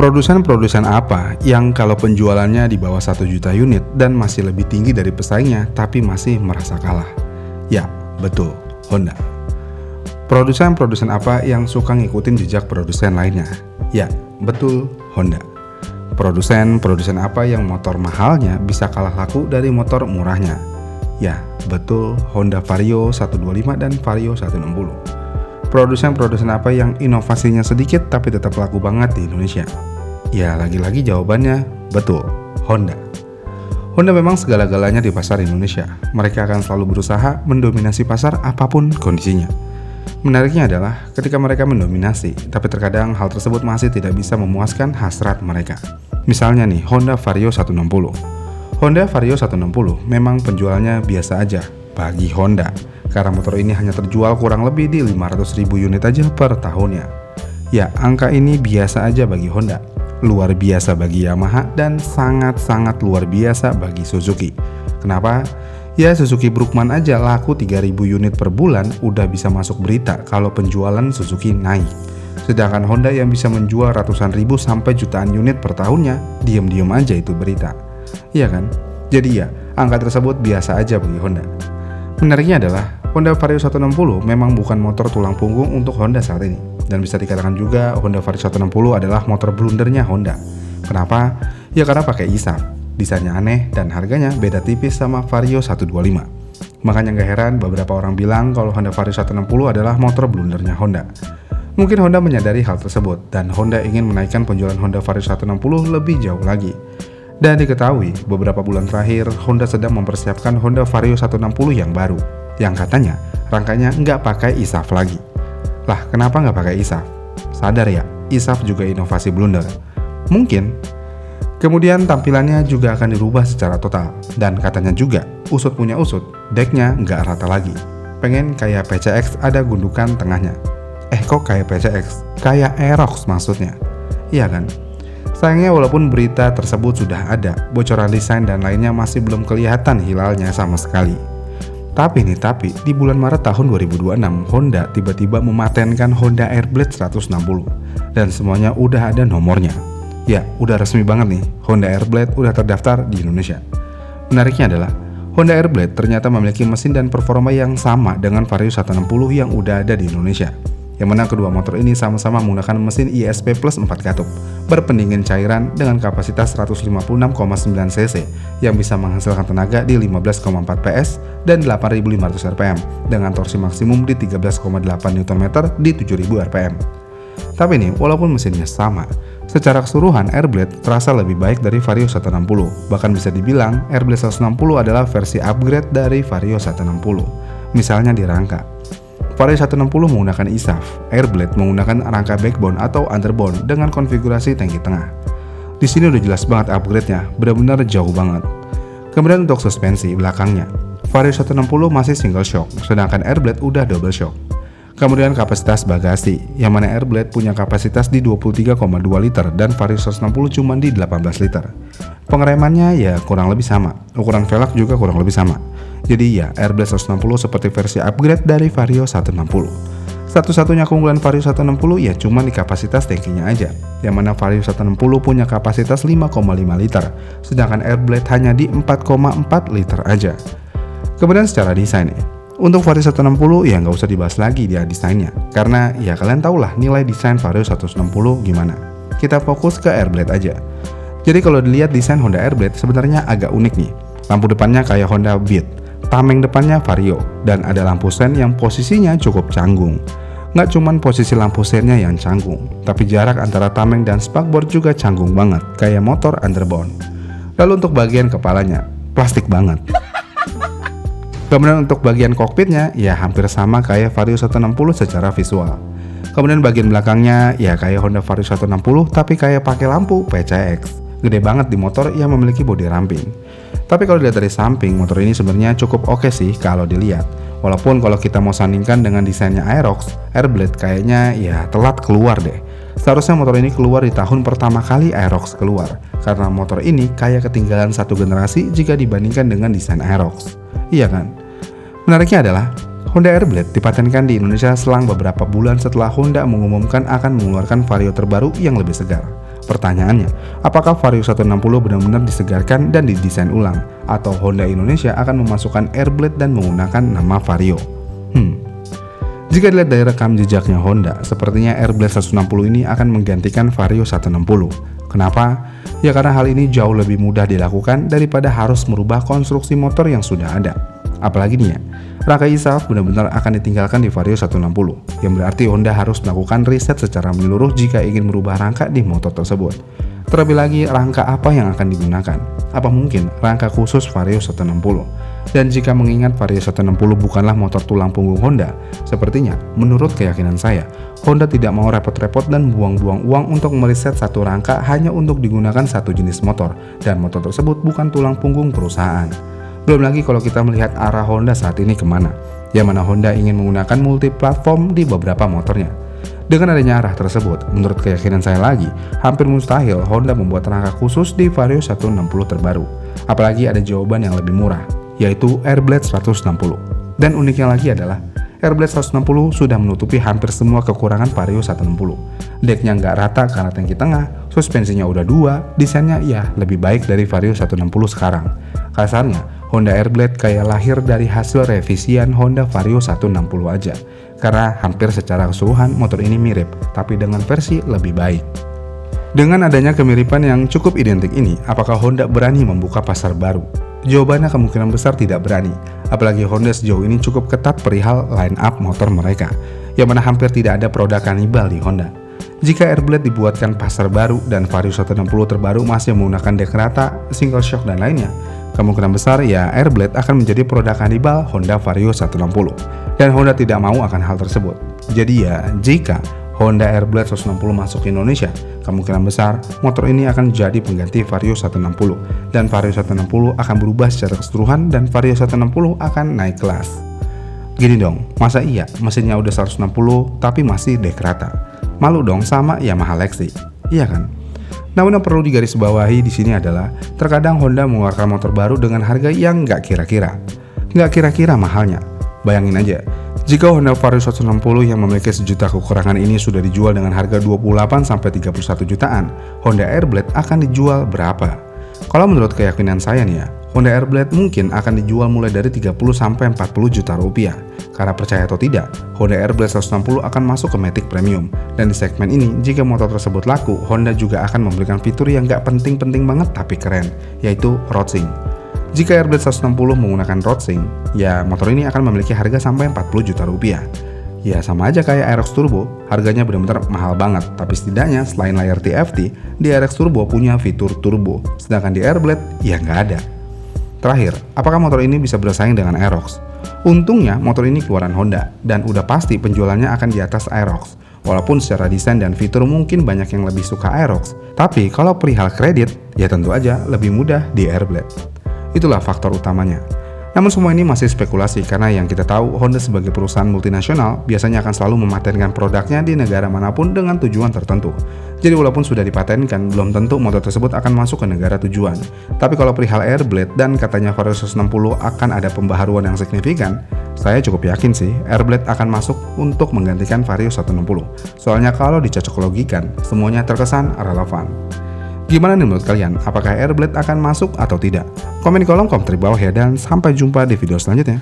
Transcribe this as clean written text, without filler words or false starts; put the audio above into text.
Produsen-produsen apa yang kalau penjualannya di bawah 1 juta unit dan masih lebih tinggi dari pesaingnya tapi masih merasa kalah? Ya, betul, Honda. Produsen-produsen apa yang suka ngikutin jejak produsen lainnya? Ya, betul, Honda. Produsen-produsen apa yang motor mahalnya bisa kalah laku dari motor murahnya? Ya, betul, Honda Vario 125 dan Vario 160. Produsen-produsen apa yang inovasinya sedikit tapi tetap laku banget di Indonesia? Ya, lagi-lagi jawabannya betul, Honda. Honda memang segala-galanya di pasar Indonesia. Mereka akan selalu berusaha mendominasi pasar apapun kondisinya. Menariknya adalah ketika mereka mendominasi, tapi terkadang hal tersebut masih tidak bisa memuaskan hasrat mereka. Misalnya nih, Honda Vario 160. Honda Vario 160 memang penjualannya biasa aja bagi Honda, karena motor ini hanya terjual kurang lebih di 500.000 unit aja per tahunnya. Ya, angka ini biasa aja bagi Honda, luar biasa bagi Yamaha, dan sangat-sangat luar biasa bagi Suzuki. Kenapa? Ya, Suzuki Brookman aja laku 3.000 unit per bulan udah bisa masuk berita kalau penjualan Suzuki naik. Sedangkan Honda yang bisa menjual ratusan ribu sampai jutaan unit per tahunnya, diam-diam aja itu berita. Iya kan? Jadi ya, angka tersebut biasa aja bagi Honda. Menariknya adalah Honda Vario 160 memang bukan motor tulang punggung untuk Honda saat ini. Dan bisa dikatakan juga Honda Vario 160 adalah motor blundernya Honda. Kenapa? Ya karena pakai ISAF. Desainnya aneh dan harganya beda tipis sama Vario 125. Makanya gak heran beberapa orang bilang kalau Honda Vario 160 adalah motor blundernya Honda. Mungkin Honda menyadari hal tersebut dan Honda ingin menaikkan penjualan Honda Vario 160 lebih jauh lagi. Dan diketahui, beberapa bulan terakhir, Honda sedang mempersiapkan Honda Vario 160 yang baru, yang katanya rangkanya nggak pakai ISAF lagi. Lah, kenapa nggak pakai ISAF? Sadar ya, ISAF juga inovasi blunder. Mungkin. Kemudian tampilannya juga akan dirubah secara total. Dan katanya juga, usut punya usut, decknya nggak rata lagi. Pengen kayak PCX ada gundukan tengahnya. Kok kayak PCX? Kayak Aerox maksudnya. Iya kan? Sayangnya walaupun berita tersebut sudah ada, bocoran desain dan lainnya masih belum kelihatan hilalnya sama sekali. Tapi di bulan Maret tahun 2026, Honda tiba-tiba mematenkan Honda Airblade 160 dan semuanya udah ada nomornya. Ya, udah resmi banget nih, Honda Airblade udah terdaftar di Indonesia. Menariknya adalah, Honda Airblade ternyata memiliki mesin dan performa yang sama dengan Vario 160 yang udah ada di Indonesia. Yang mana kedua motor ini sama-sama menggunakan mesin ISP Plus 4 katup berpendingin cairan dengan kapasitas 156,9 cc yang bisa menghasilkan tenaga di 15,4 PS dan 8.500 rpm dengan torsi maksimum di 13,8 Nm di 7.000 rpm. Tapi nih, walaupun mesinnya sama, secara keseluruhan Airblade terasa lebih baik dari Vario 160. Bahkan bisa dibilang Airblade 160 adalah versi upgrade dari Vario 160. Misalnya di rangka, Vario 160 menggunakan ISAF, Airblade menggunakan rangka backbone atau underbone dengan konfigurasi tangki tengah. Di sini udah jelas banget upgrade-nya, benar-benar jauh banget. Kemudian untuk suspensi belakangnya, Vario 160 masih single shock, sedangkan Airblade udah double shock. Kemudian kapasitas bagasi, yang mana Airblade punya kapasitas di 23,2 liter dan Vario 160 cuma di 18 liter. Pengeremannya ya kurang lebih sama, ukuran velg juga kurang lebih sama. Jadi ya, Airblade 160 seperti versi upgrade dari Vario 160. Satu-satunya keunggulan Vario 160 ya cuma di kapasitas tangkinya aja, yang mana Vario 160 punya kapasitas 5,5 liter, sedangkan Airblade hanya di 4,4 liter aja. Kemudian secara desain nih, untuk Vario 160 ya nggak usah dibahas lagi dia desainnya, karena ya kalian tau lah nilai desain Vario 160 gimana. Kita fokus ke Airblade aja. Jadi kalau dilihat desain Honda Airblade sebenarnya agak unik nih. Lampu depannya kayak Honda Beat, tameng depannya Vario, dan ada lampu sen yang posisinya cukup canggung. Nggak cuman posisi lampu sennya yang canggung, tapi jarak antara tameng dan spakbor juga canggung banget, kayak motor underbone. Lalu untuk bagian kepalanya, plastik banget. Kemudian untuk bagian kokpitnya, ya hampir sama kayak Vario 160 secara visual. Kemudian bagian belakangnya, ya kayak Honda Vario 160 tapi kayak pakai lampu PCX. Gede banget di motor yang memiliki bodi ramping. Tapi kalau dilihat dari samping, motor ini sebenarnya cukup oke sih kalau dilihat. Walaupun kalau kita mau sandingkan dengan desainnya Aerox, Airblade kayaknya ya telat keluar deh. Seharusnya motor ini keluar di tahun pertama kali Aerox keluar, karena motor ini kayak ketinggalan satu generasi jika dibandingkan dengan desain Aerox. Iya kan? Menariknya adalah, Honda Airblade dipatenkan di Indonesia selang beberapa bulan setelah Honda mengumumkan akan mengeluarkan Vario terbaru yang lebih segar. Pertanyaannya, apakah Vario 160 benar-benar disegarkan dan didesain ulang? Atau Honda Indonesia akan memasukkan airblade dan menggunakan nama Vario? Jika dilihat dari rekam jejaknya Honda, sepertinya airblade 160 ini akan menggantikan Vario 160. Kenapa? Ya karena hal ini jauh lebih mudah dilakukan daripada harus merubah konstruksi motor yang sudah ada. Apalagi nih ya, rangka ISAF benar-benar akan ditinggalkan di Vario 160, yang berarti Honda harus melakukan riset secara menyeluruh jika ingin merubah rangka di motor tersebut. Terlebih lagi, rangka apa yang akan digunakan? Apa mungkin rangka khusus Vario 160? Dan jika mengingat Vario 160 bukanlah motor tulang punggung Honda, sepertinya menurut keyakinan saya, Honda tidak mau repot-repot dan buang-buang uang untuk meriset satu rangka hanya untuk digunakan satu jenis motor, dan motor tersebut bukan tulang punggung perusahaan. Belum lagi kalau kita melihat arah Honda saat ini kemana, yang mana Honda ingin menggunakan multi-platform di beberapa motornya. Dengan adanya arah tersebut, menurut keyakinan saya lagi, hampir mustahil Honda membuat rangka khusus di Vario 160 terbaru. Apalagi ada jawaban yang lebih murah, yaitu airblade 160. Dan uniknya lagi adalah, airblade 160 sudah menutupi hampir semua kekurangan Vario 160. Decknya nggak rata karena tangki tengah, suspensinya udah 2, desainnya ya lebih baik dari Vario 160 sekarang. Kasarnya, Honda Airblade kayak lahir dari hasil revisian Honda Vario 160 aja, karena hampir secara keseluruhan motor ini mirip, tapi dengan versi lebih baik. Dengan adanya kemiripan yang cukup identik ini, apakah Honda berani membuka pasar baru? Jawabannya kemungkinan besar tidak berani, apalagi Honda sejauh ini cukup ketat perihal line up motor mereka, yang mana hampir tidak ada produk kanibal di Honda. Jika Airblade dibuatkan pasar baru dan Vario 160 terbaru masih menggunakan deck rata, single shock dan lainnya, kemungkinan besar ya Airblade akan menjadi produk kanibal Honda Vario 160. Dan Honda tidak mau akan hal tersebut. Jadi ya, jika Honda Airblade 160 masuk ke Indonesia, kemungkinan besar motor ini akan jadi pengganti Vario 160. Dan Vario 160 akan berubah secara keseluruhan dan Vario 160 akan naik kelas. Gini dong, masa iya mesinnya udah 160 tapi masih deck rata? Malu dong sama Yamaha Lexi, iya kan? Namun yang perlu digarisbawahi di sini adalah terkadang Honda mengeluarkan motor baru dengan harga yang nggak kira-kira mahalnya. Bayangin aja, jika Honda Vario 160 yang memiliki sejuta kekurangan ini sudah dijual dengan harga 28-31 jutaan, Honda Airblade akan dijual berapa? Kalau menurut keyakinan saya nih ya, Honda Airblade mungkin akan dijual mulai dari 30-40 juta rupiah. Karena percaya atau tidak, Honda Airblade 160 akan masuk ke Matic Premium. Dan di segmen ini, jika motor tersebut laku, Honda juga akan memberikan fitur yang gak penting-penting banget tapi keren, yaitu roadsync. Jika Airblade 160 menggunakan roadsync, ya motor ini akan memiliki harga sampai 40 juta rupiah. Ya sama aja kayak Aerox Turbo, harganya benar-benar mahal banget, tapi setidaknya selain layar TFT, di Aerox Turbo punya fitur turbo, sedangkan di Airblade ya nggak ada. Terakhir, apakah motor ini bisa bersaing dengan Aerox? Untungnya motor ini keluaran Honda, dan udah pasti penjualannya akan di atas Aerox. Walaupun secara desain dan fitur mungkin banyak yang lebih suka Aerox, tapi kalau perihal kredit, ya tentu aja lebih mudah di Airblade. Itulah faktor utamanya. Namun semua ini masih spekulasi karena yang kita tahu Honda sebagai perusahaan multinasional biasanya akan selalu mematenkan produknya di negara manapun dengan tujuan tertentu. Jadi walaupun sudah dipatenkan, belum tentu motor tersebut akan masuk ke negara tujuan. Tapi kalau perihal Airblade dan katanya Vario 160 akan ada pembaharuan yang signifikan, saya cukup yakin sih Airblade akan masuk untuk menggantikan Vario 160. Soalnya kalau dicocoklogikan, semuanya terkesan relevan. Gimana nih menurut kalian? Apakah Airblade akan masuk atau tidak? Komen di kolom komentar di bawah ya, dan sampai jumpa di video selanjutnya.